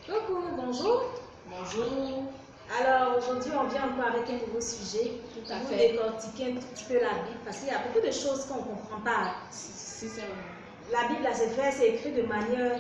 Coucou, bonjour. Bonjour. Alors aujourd'hui on vient encore avec un nouveau sujet Tout à pour fait. décortiquer un tout petit peu la Bible parce qu'il y a beaucoup de choses qu'on ne comprend pas. Si c'est La Bible là c'est écrit de manière,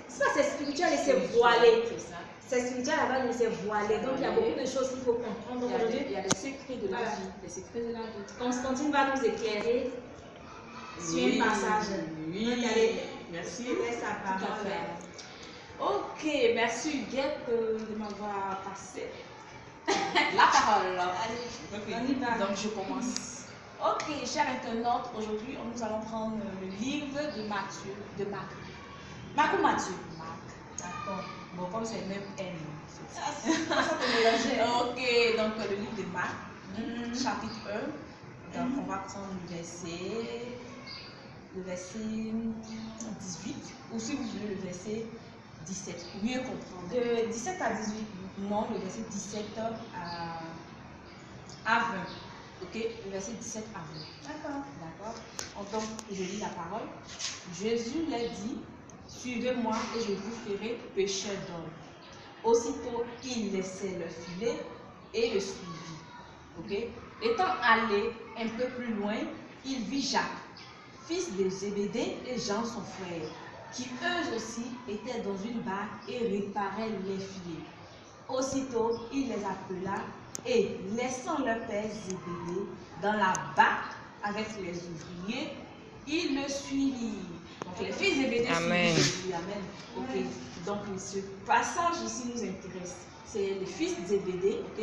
c'est spirituel et c'est voilé. C'est ça. C'est spirituel là-bas mais c'est voilé. Donc il y a beaucoup de choses qu'il faut comprendre. Donc aujourd'hui Il y a des secrets de la voilà. vie. Les secrets de la vie. Constantine va nous éclairer sur un passage. Oui. Donc, allez, Merci. laisse la Tout à parole. fait. Ok, merci Huguette de m'avoir passé la parole. Allez, Ok. on y va. Donc je commence. Ok, chers internautes, aujourd'hui nous allons prendre le livre de Matthieu, de Marc. Marc ou Matthieu? Marc. D'accord. Bon, comme c'est le même N. Ça peut mélanger. Ok, donc le livre de Marc, chapitre 1. Donc on va prendre le verset 18, ou si vous voulez le verset 17, pour mieux comprendre. De 17 à 18. Non, le verset 17 à 20. Ok, le verset 17 à 20. D'accord. D'accord. Donc, je lis la parole. Jésus leur dit, suivez-moi et je vous ferai pécheur d'hommes. Aussitôt, il laissait le filet et le suivit. Ok. Étant allé un peu plus loin, il vit Jacques, fils de Zébédée, et Jean son frère, qui eux aussi étaient dans une barque et réparaient les filets. Aussitôt, il les appela et, laissant leur père Zébédée dans la barque avec les ouvriers, il le suivit. Donc, les fils Zébédée suivirent Jésus. Amen. Ok. Donc, ce passage ici nous intéresse. C'est les fils Zébédée, ok?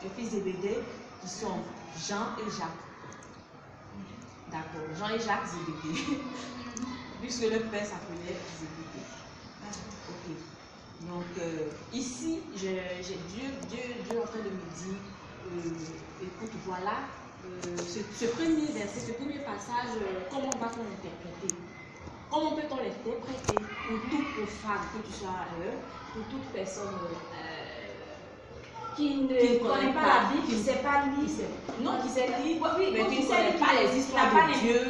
Les fils Zébédée qui sont Jean et Jacques. D'accord. Jean et Jacques Zébédée. Puisque le père s'appelait Zébédée. Ok. Donc, ici, j'ai Dieu en train de me dire, écoute, voilà, ce premier verset, ce premier passage, comment va-t-on l'interpréter? Comment peut-on l'interpréter pour tout profane, que tu sois pour toute personne Qui ne connaît pas la Bible, qui ne sait pas lire. Non, qui sait lire, Oui, mais qui ne connaît pas les histoires de Dieu,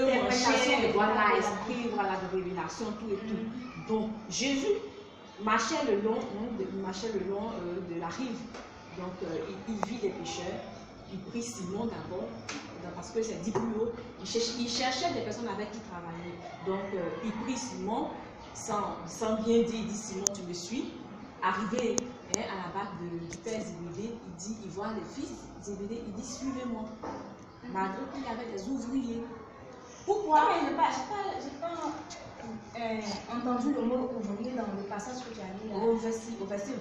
voilà, esprit, voilà, de révélation, tout et tout. Donc, Jésus marchait le long de la rive. Donc, il vit des pécheurs. Il prie Simon d'abord, parce que c'est dit plus haut. Il cherchait des personnes avec qui travailler. Donc, il prie Simon, sans bien dire, il dit Simon, tu me suis. Arrivé à la barque du père Zébédée, il voit les fils Zébédée, il dit suivez-moi. Malgré qu'il y avait des ouvriers. Pourquoi? Je n'ai pas entendu le mot ouvrier dans le passage que tu as lu là. Au verset 20.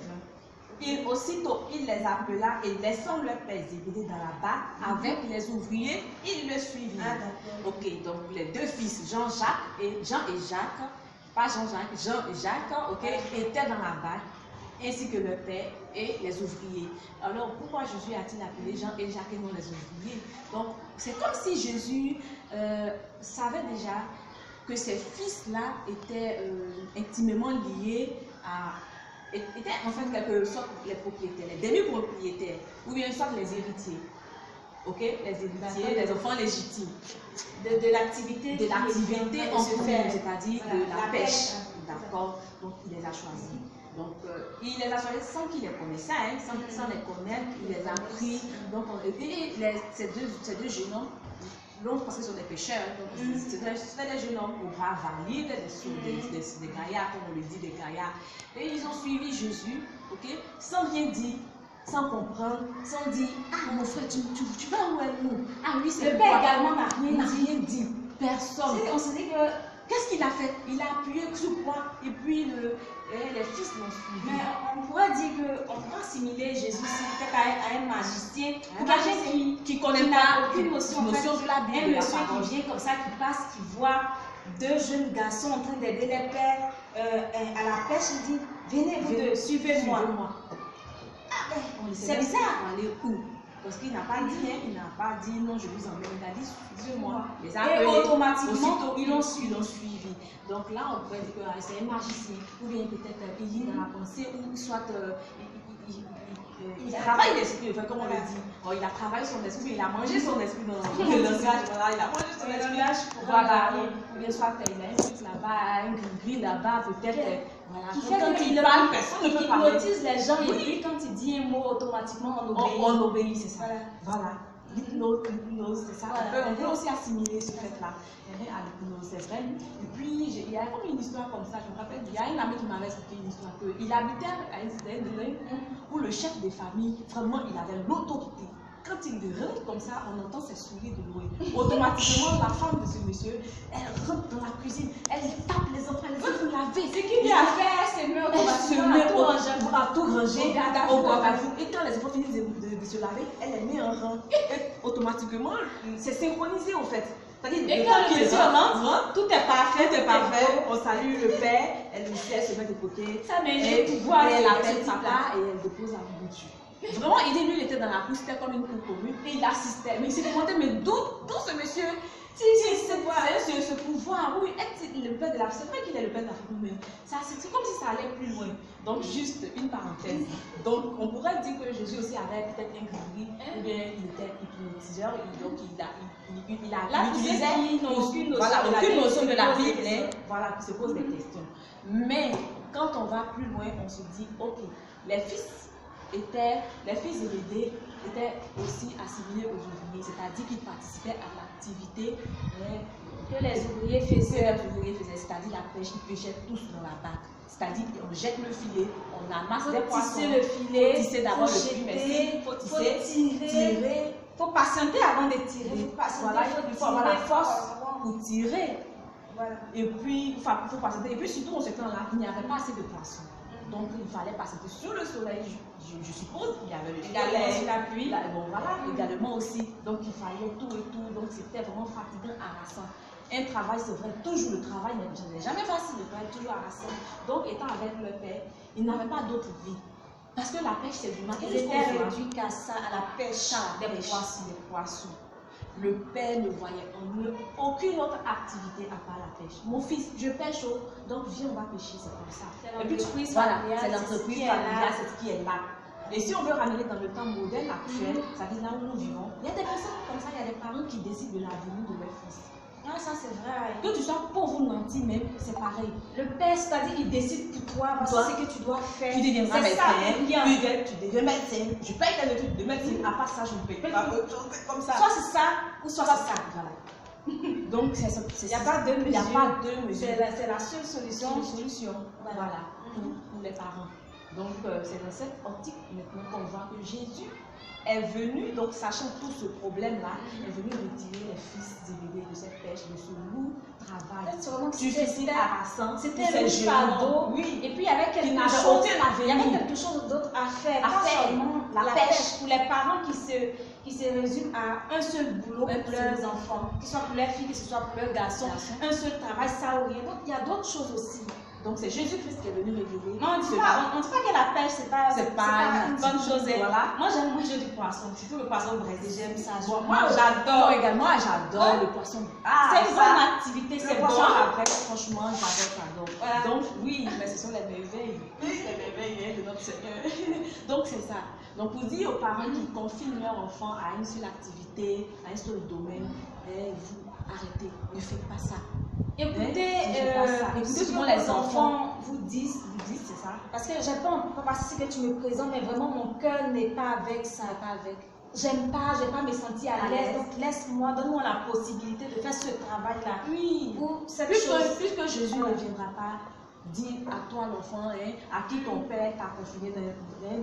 Aussitôt, il les appela et laissant leur père Zébédée dans la barque avec les ouvriers, il le suivit. Ah, d'accord. Ok, donc les deux fils, Jean et Jacques, pas Jean-Jacques, Jean et Jacques, ok, étaient dans la barque, ainsi que leur père et les ouvriers. Alors, pourquoi Jésus a-t-il appelé Jean et Jacques et non les ouvriers? Donc, c'est comme si Jésus savait déjà que ces fils-là étaient intimement liés étaient en fait quelque sorte les propriétaires, les demi-propriétaires, ou bien soit les héritiers. Ok, les héritiers, les enfants légitimes. De l'activité En cours, c'est-à-dire voilà, de la pêche. pêche. D'accord. Donc, il les a choisis. Donc, il les a choisis sans qu'ils les connaissaient, hein, sans les connaître, il les a pris. Donc, ces deux jeunes hommes, parce qu'ils sont des pêcheurs, c'était des jeunes hommes au bras valides, des gaillards, comme on le dit, des gaillards. Et ils ont suivi Jésus, ok, sans rien dire, sans comprendre, sans dire, ah mon frère, tu vas où est nous? Ah oui, c'est le père également n'a rien dit. Personne. On se dit que. Qu'est-ce qu'il a fait? Il a appuyé sur quoi? Et puis les fils l'ont suivi. Mais on pourrait dire qu'on peut assimiler Jésus peut-être à un magicien, quelqu'un qui connaît n'a aucune notion de la Bible. Un monsieur qui vient comme ça, qui passe, qui voit deux jeunes garçons en train d'aider les pères à la pêche, il dit venez, vous deux, suivez-moi. C'est bizarre. Aller où? Parce qu'il n'a pas dit, hein, il n'a pas dit non, je vous emmène. Il a dit suivez-moi. Et automatiquement, ils l'ont suivi. Donc là, on pourrait dire que c'est un magicien, ou bien peut-être il lit dans la pensée, ou soit il travaille l'esprit, comme on le dit. Oh, il a travaillé son esprit, il a mangé son esprit dans le langage. Voilà, il a mangé son esprit. Voilà, ou bien soit il a un truc là-bas, un gris là-bas, peut-être. Voilà. Quand il parle, personne ne peut parler. Il hypnotise les gens, et puis quand il dit un mot, automatiquement on obéit. On obéit, c'est ça. Voilà. L'hypnose, c'est ça. On peut aussi assimiler ce fait-là à l'hypnose, c'est vrai. Et puis, il y a comme une histoire comme ça, je me rappelle, il y a une amie qui m'avait expliqué une histoire qu'il habitait à une certaine où le chef des familles, vraiment, il avait l'autorité. Quand il rentre comme ça, on entend ses souris de loin. Automatiquement, la femme de ce monsieur, elle rentre dans la cuisine, elle tape les enfants, elle dit vous lavez. Ce qu'il lui a fait, elle se met automatiquement à tout ranger, au garde-à-vous. Et quand les enfants finissent de se laver, elle les met en rang. Automatiquement, c'est synchronisé en fait. Et quand le monsieur rentre, tout est parfait. Tout est parfait. On salue le père, elle se met de côté. Ça met le pouvoir. Elle appelle papa et elle dépose la nourriture. Vraiment, lui, il était dans la cour, c'était comme une cour commune et il assistait. Mais il s'est demandé, mais d'où ce monsieur? Ce pouvoir, oui, le père de la famille, c'est vrai qu'il est le père de la famille, mais c'est comme si ça allait plus loin. Donc, juste une parenthèse. Donc, on pourrait dire que Jésus aussi avait peut-être un gris, ou bien il était hypnotiseur, donc il utilisait aucune notion de la Bible, voilà, qui se pose des questions. Mais quand on va plus loin, on se dit, ok, les fils Zébédée étaient aussi assimilés aux ouvriers, c'est-à-dire qu'ils participaient à l'activité que les ouvriers faisaient. C'est-à-dire la pêche, ils pêchaient tous dans la barque. C'est-à-dire qu'on jette le filet, on amasse des poissons. Tisser le filet, faut tisser d'abord le filet, faut tirer. Il faut patienter avant de tirer. Il faut avoir la force pour tirer. Voilà. Et puis, il faut patienter. Et puis surtout, en ce temps-là, il n'y avait pas assez de poissons. Donc, il fallait patienter sur le soleil, je suppose. Il y avait le soleil, la pluie. Bon, voilà, également aussi. Donc, il fallait tout et tout. Donc, c'était vraiment fatigant, harassant. Un travail, c'est vrai, toujours le travail n'est jamais facile, le travail est toujours harassant. Donc, étant avec le père, il n'avait pas d'autre vie. Parce que la pêche, c'est du matin. Il était réduit qu'à ça, à la pêche, des poissons. Le père ne voyait en eux aucune autre activité à part la pêche. Mon fils, je pêche, donc viens, on va pêcher, c'est comme ça. Et puis, voilà, c'est l'entreprise familiale, c'est ce qui est là. Et si on veut ramener dans le temps moderne actuel, ça veut dire là où nous vivons, il y a des personnes comme ça, il y a des parents qui décident de l'avenir de leur fils. Ah, ça c'est vrai. Que tu sois pauvre ou nanti même, c'est pareil. Le père, c'est-à-dire il décide pour toi, parce que c'est ce que tu dois faire. Tu deviendras médecin, tu deviens médecin. Je paye tes études de médecine, à part ça, je ne paye pas autre chose, c'est comme ça. Soit c'est ça, ou soit c'est ça. Voilà. Donc, il n'y a pas deux mesures. C'est la seule solution. Voilà. Pour les parents. Donc, c'est dans cette optique maintenant qu'on voit que Jésus est venu, donc sachant tout ce problème-là, est venu retirer les fils Zébédée de cette pêche, de ce lourd travail. Difficile, harassant. C'était un lourd fardeau. Oui. Et puis il y avait quelque chose d'autre à faire. Pas seulement la pêche. Pour les parents qui se résument à un seul boulot pour leurs enfants, que ce soit pour leurs filles, que ce soit pour leurs garçons. Un seul travail, ça ou rien. Donc il y a d'autres choses aussi. Donc c'est Jésus-Christ qui est venu révéler. Non, on ne dit pas que la pêche, c'est pas une bonne chose. Voilà. Moi, j'aime manger du poisson, surtout le poisson braisé, j'aime ça. Moi, j'adore également, j'adore le poisson. C'est une bonne activité, c'est bon. Après, franchement, j'adore. Voilà. Donc oui, mais ce sont les merveilles. Les merveilles de notre Seigneur. Donc c'est ça. Donc pour dire aux parents qui confinent leur enfant à une seule activité, à un seul domaine, vous arrêtez, ne faites pas ça. Écoutez souvent les enfants vous disent, c'est ça. Parce que j'ai pas parce que tu me présentes, mais vraiment mon cœur n'est pas avec ça. J'aime pas, je vais pas me sentir à l'aise. Donc laisse-moi, donne-moi la possibilité de faire ce travail-là. Oui. Pour cette puisque Jésus ne viendra pas dire à toi l'enfant, à qui ton père t'a confiné,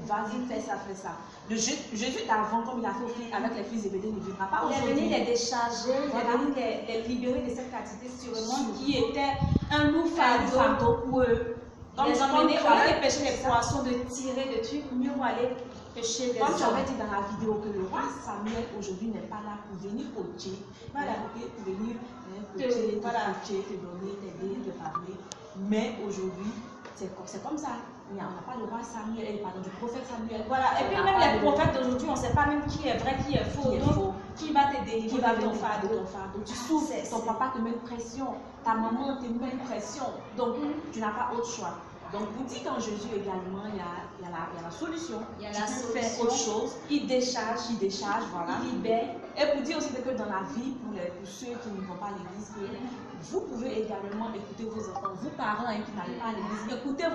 vas-y, fais ça. Le Jésus d'avant, comme il a fait avec les fils Zébédée, ne viendra pas aujourd'hui. Il est venu les décharger, il est venu les libérer de cette activité sur le monde qui était un lourd fardeau pour eux. Donc, les emmener, au lieu de pêcher les poissons, de tirer des trucs, mieux aller pêcher des Comme tu avais dit dans la vidéo que le roi Samuel aujourd'hui n'est pas là pour venir coacher, voilà. Pour venir coacher, te donner, t'aider, te parler. Mais aujourd'hui, c'est comme ça. On n'a pas le roi Samuel, pardon, du prophète Samuel. Voilà, et puis même les prophètes d'aujourd'hui, on ne sait pas même qui est vrai, qui est faux. Donc, qui va te délivrer qui va de ton fardeau. Tu souffres, ton papa te met une pression, ta maman te met une pression. Donc, tu n'as pas autre choix. Donc, vous dites en Jésus également, il y a la solution. Il y a tu la peux faire solution. autre chose. Il décharge, Voilà. il libère. Et pour dire aussi que dans la vie, pour ceux qui ne vont pas à l'église, vous pouvez également écouter vos enfants. Vous, parents qui n'allez pas à l'église, écoutez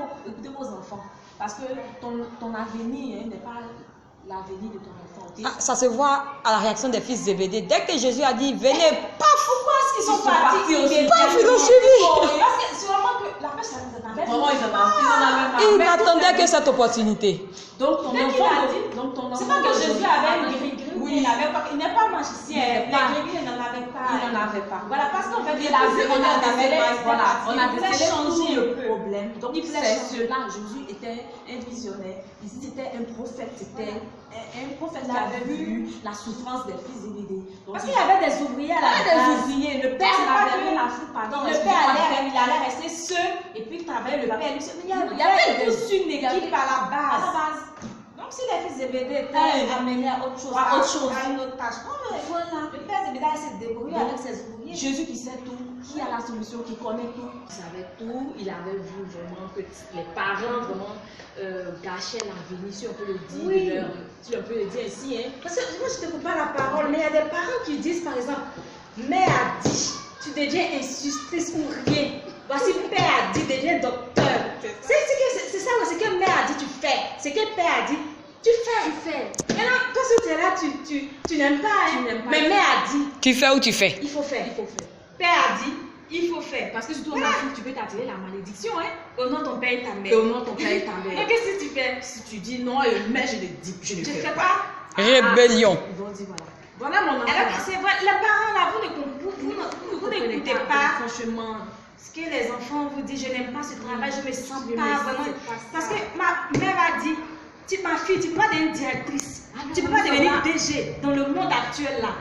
vos enfants. Parce que ton avenir n'est pas l'avenir de ton enfant. Okay? Ça se voit à la réaction des fils Zébédée. Dès que Jésus a dit, venez, paf! Pourquoi est-ce qu'ils sont partis aussi? Paf, ils ont suivi. Parce que c'est vraiment que la pêche, ça nous avait. Vraiment, ils en avaient Ils n'attendaient que cette opportunité. Donc ton enfant, c'est pas que Jésus avait une gris-gris. Oui. Il n'est pas magicien. Les gris-gris, il n'en avait pas. Il n'en avait pas. Voilà, parce qu'en fait, on a décelé changer le problème. Donc, il voulait c'est cela. Jésus était un visionnaire. C'était un prophète. C'était un prophète qui avait vu la souffrance des fils Zébédée. Parce qu'il y avait des ouvriers à la base. Le père n'avait rien à foutre. Pardon. Le père il allait rester seul et puis travailler le père. Il y avait tous une équipe à la base. Donc, si les fils Zébédée étaient amenés à autre chose, à une autre tâche, voilà. Le père Zébédée s'est débrouillé avec ses ouvriers. Jésus qui sait tout, qui a la solution, qui connaît tout. Il savait tout, il avait vu vraiment que les parents vraiment gâchaient l'avenir, si on peut le dire. Oui. Si on peut le dire ainsi. Hein. Parce que moi, je ne te coupe pas la parole, mais il y a des parents qui disent, par exemple, mère a dit, tu deviens institutrice ou rien. Voici, père a dit, deviens docteur. C'est ça, c'est que mère a dit, tu fais. C'est que père a dit, tu fais. Maintenant, toi, si tu es là, tu n'aimes pas, hein. Mais mère a dit, Tu fais ou tu fais? il faut faire. Père a dit, il faut faire. Parce que surtout en Afrique, tu peux t'attirer la malédiction. Hein. Au nom de ton père et ta mère. Et au nom de ton père et ta mère. Mais qu'est-ce que tu fais? Si tu dis non, mais je le dis, je ne Tu ne fais fais pas. pas. Rébellion. Ils vont dire voilà. Voilà mon enfant. Alors, c'est vrai, les parents là, vous n'écoutez pas. Franchement. Ce que les enfants vous disent, je n'aime pas ce travail, je me sens Je me pas sens vraiment. pas ça. Parce que ma mère a dit, ma fille, tu peux pas devenir directrice. Tu peux pas devenir DG dans le monde actuel là.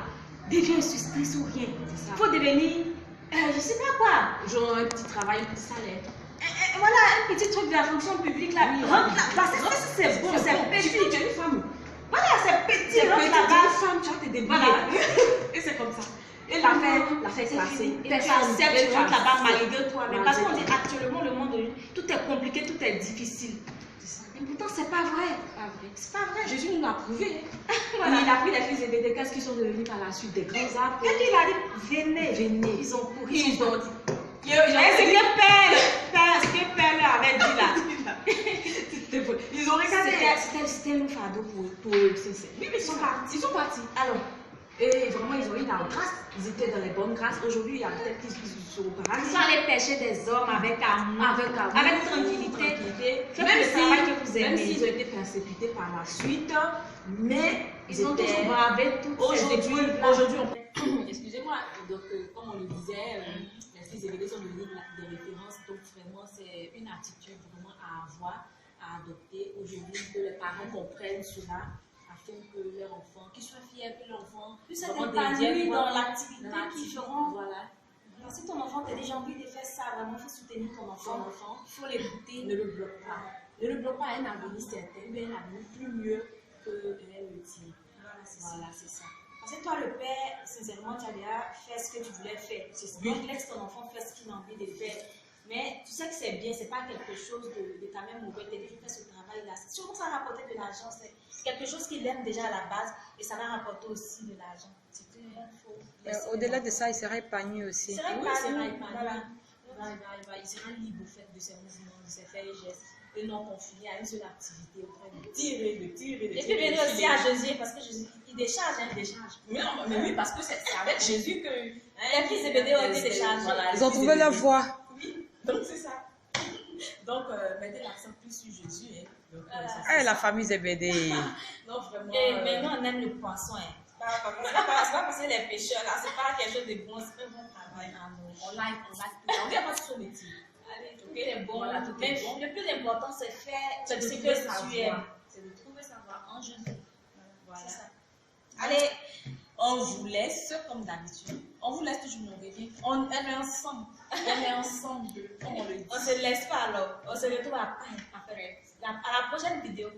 Deviens institutrice ou rien. Il faut devenir, je sais pas quoi. Genre un petit travail, un petit salaire. Voilà, un petit truc de la fonction publique là. Rentre là. Parce que c'est bon, c'est petit. Tu es une femme. Voilà, c'est petit. Tu es Rentre une là-bas. femme, tu vas te débrouiller. Voilà. Et c'est comme ça. Et l'affaire est passée. Et tu acceptes, tu rentres là-bas malgré toi. Mais parce qu'on dit actuellement, le monde, tout est compliqué, tout est difficile. Et pourtant, c'est pas vrai. C'est pas vrai. Jésus nous l'a prouvé. Voilà. Il a pris les fils Zébédée, qu'est-ce qu'ils sont devenus par la suite? Des grands arbres. Quand il a dit, venez. Ils ont couru. Ils ont dit. Et c'est que Père leur avait dit là. Ils ont regardé. C'était un fardeau pour eux. Oui, mais ils sont partis. Alors, et vraiment, ils ont eu la grâce. Ils étaient dans les bonnes grâces. Aujourd'hui, il y a peut-être qu'ils sont au paradis. ils sont allés pêcher des hommes avec amour, avec tranquillité. Faites le travail que vous aimez. Même s'ils ont été persécutés par la suite, mais ils ont toujours bravé toutes ces épreuves. Aujourd'hui, excusez-moi, donc comme on le disait, les fils Zébédée sont devenus des références. Donc vraiment, c'est une attitude vraiment à avoir, à adopter aujourd'hui, que les parents comprennent cela. Afin que leur enfant, qu'ils soient fiers, que l'enfant puisse être épanoui dans l'activité qu'ils feront. Voilà. Si ton enfant t'a déjà envie de faire ça, vraiment, il faut soutenir ton enfant. Il faut l'écouter. Ne le bloque pas. Ne le bloque pas à un avenir certain, mais un avenir plus mieux que le tien. Voilà, c'est ça. Parce que toi, le père, sincèrement, tu as déjà fait ce que tu voulais faire. Donc, laisse ton enfant faire ce qu'il a envie de faire. Mais tu sais que c'est bien, c'est pas quelque chose de ta même mauvaise. Tu fais ce travail-là. Sûrement, ça va rapporter de l'argent. C'est quelque chose qu'il aime déjà à la base et ça va rapporter aussi de l'argent. Au-delà de ça, il sera épanoui aussi. Il sera épanoui. Il sera libre au fait de ses mouvements, de ses faits et gestes. Et non confiné à une seule activité, au train de tirer. Et puis venir aussi à Jésus, parce que Jésus, il décharge. Mais oui, parce que c'est avec Jésus que les fils Zébédée ont été déchargés. Voilà, ils ont trouvé leur voie. Oui, donc c'est ça. Donc, mettez l'accent plus sur Jésus. Hein. Donc, La famille Zébédée. Non, vraiment. Mais nous, on aime le poisson. Hein. C'est pas parce que les pêcheurs, là, c'est pas quelque chose de bon, c'est un bon travail. On like tout. On vient pas sur son métier. Allez, tout est bon. Voilà, tout est bon. Le plus important, c'est faire ce que tu aimes. C'est de trouver sa voie en Jésus. Voilà. Allez, on vous laisse comme d'habitude. on vous laisse toujours nous revient. On est ensemble. On est ensemble, comme on le dit. On se laisse pas alors. On se retrouve à la prochaine vidéo.